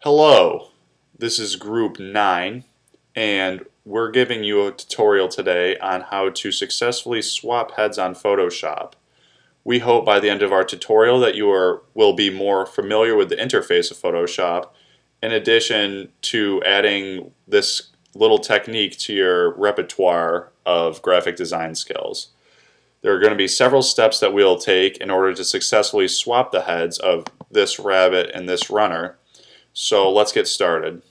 Hello, this is group 9 and we're giving you a tutorial today on how to successfully swap heads on Photoshop. We hope by the end of our tutorial that you will be more familiar with the interface of Photoshop in addition to adding this little technique to your repertoire of graphic design skills. There are going to be several steps that we'll take in order to successfully swap the heads of this rabbit and this runner. So let's get started.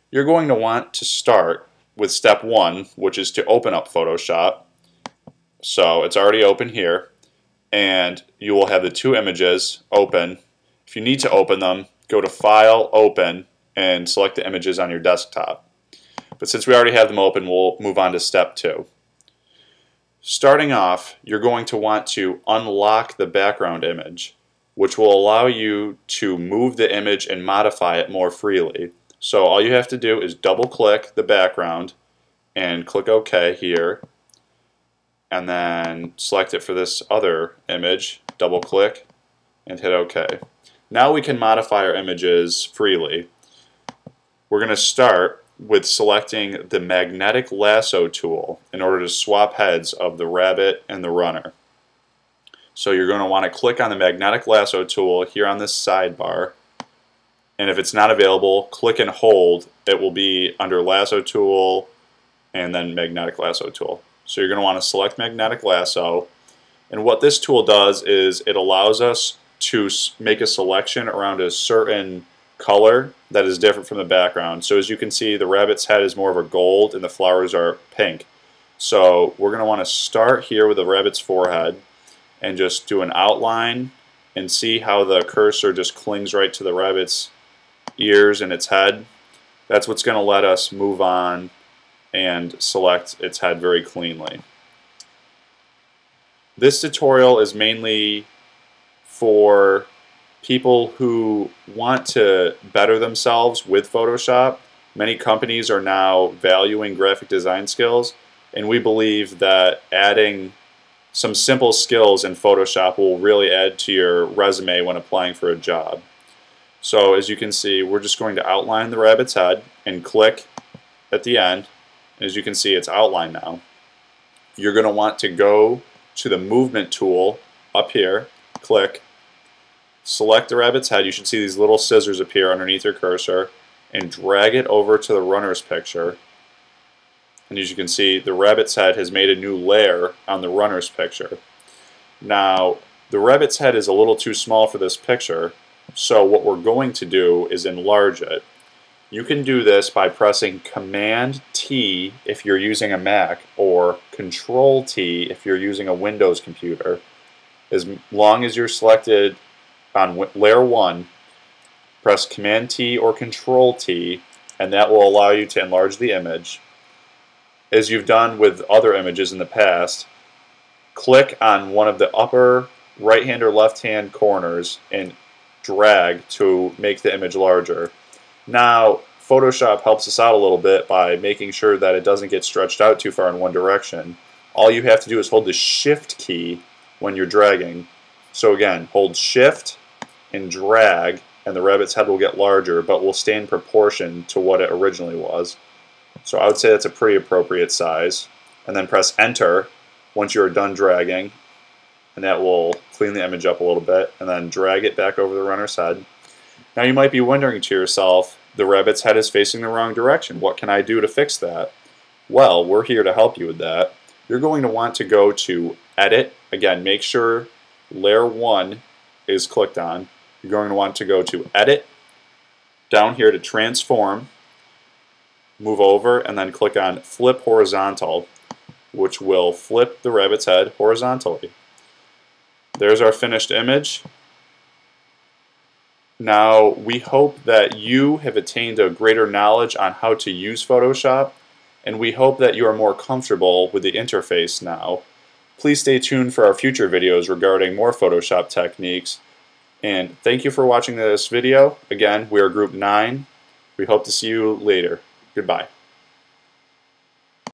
You're going to want to start with step 1, which is to open up Photoshop. So it's already open here, and you will have the two images open. If you need to open them, go to File, Open, and select the images on your desktop. But since we already have them open, we'll move on to step 2. Starting off, you're going to want to unlock the background image, which will allow you to move the image and modify it more freely. So all you have to do is double click the background and click OK here, and then select it for this other image, double click and hit OK. Now we can modify our images freely. We're going to start with selecting the magnetic lasso tool in order to swap heads of the rabbit and the runner. So you're going to want to click on the magnetic lasso tool here on this sidebar, and if it's not available, click and hold. It will be under lasso tool and then magnetic lasso tool. So you're going to want to select magnetic lasso, and what this tool does is it allows us to make a selection around a certain color that is different from the background. So as you can see, the rabbit's head is more of a gold and the flowers are pink. So we're going to want to start here with the rabbit's forehead and just do an outline and see how the cursor just clings right to the rabbit's ears and its head. That's what's going to let us move on and select its head very cleanly. This tutorial is mainly for people who want to better themselves with Photoshop. Many companies are now valuing graphic design skills, and we believe that adding some simple skills in Photoshop will really add to your resume when applying for a job. So as you can see, we're just going to outline the rabbit's head and click at the end. As you can see, it's outlined now. You're going to want to go to the movement tool up here, click, select the rabbit's head. You should see these little scissors appear underneath your cursor, and drag it over to the runner's picture. And as you can see, the rabbit's head has made a new layer on the runner's picture. Now, the rabbit's head is a little too small for this picture, so what we're going to do is enlarge it. You can do this by pressing Command T if you're using a Mac, or Control T if you're using a Windows computer. As long as you're selected on layer 1, press Command T or Control T, and that will allow you to enlarge the image. As you've done with other images in the past, click on one of the upper right-hand or left-hand corners and drag to make the image larger. Now, Photoshop helps us out a little bit by making sure that it doesn't get stretched out too far in one direction. All you have to do is hold the Shift key when you're dragging. So again, hold Shift and drag, and the rabbit's head will get larger, but will stay in proportion to what it originally was. So I would say that's a pretty appropriate size. And then press Enter once you're done dragging, and that will clean the image up a little bit, and then drag it back over the runner's head. Now you might be wondering to yourself, the rabbit's head is facing the wrong direction. What can I do to fix that? Well, we're here to help you with that. You're going to want to go to Edit. Again, make sure Layer 1 is clicked on. You're going to want to go to Edit, down here to Transform, move over, and then click on Flip Horizontal, which will flip the rabbit's head horizontally. There's our finished image. Now, we hope that you have attained a greater knowledge on how to use Photoshop, and we hope that you are more comfortable with the interface now. Please stay tuned for our future videos regarding more Photoshop techniques, and thank you for watching this video. Again, we are Group 9. We hope to see you later. Goodbye.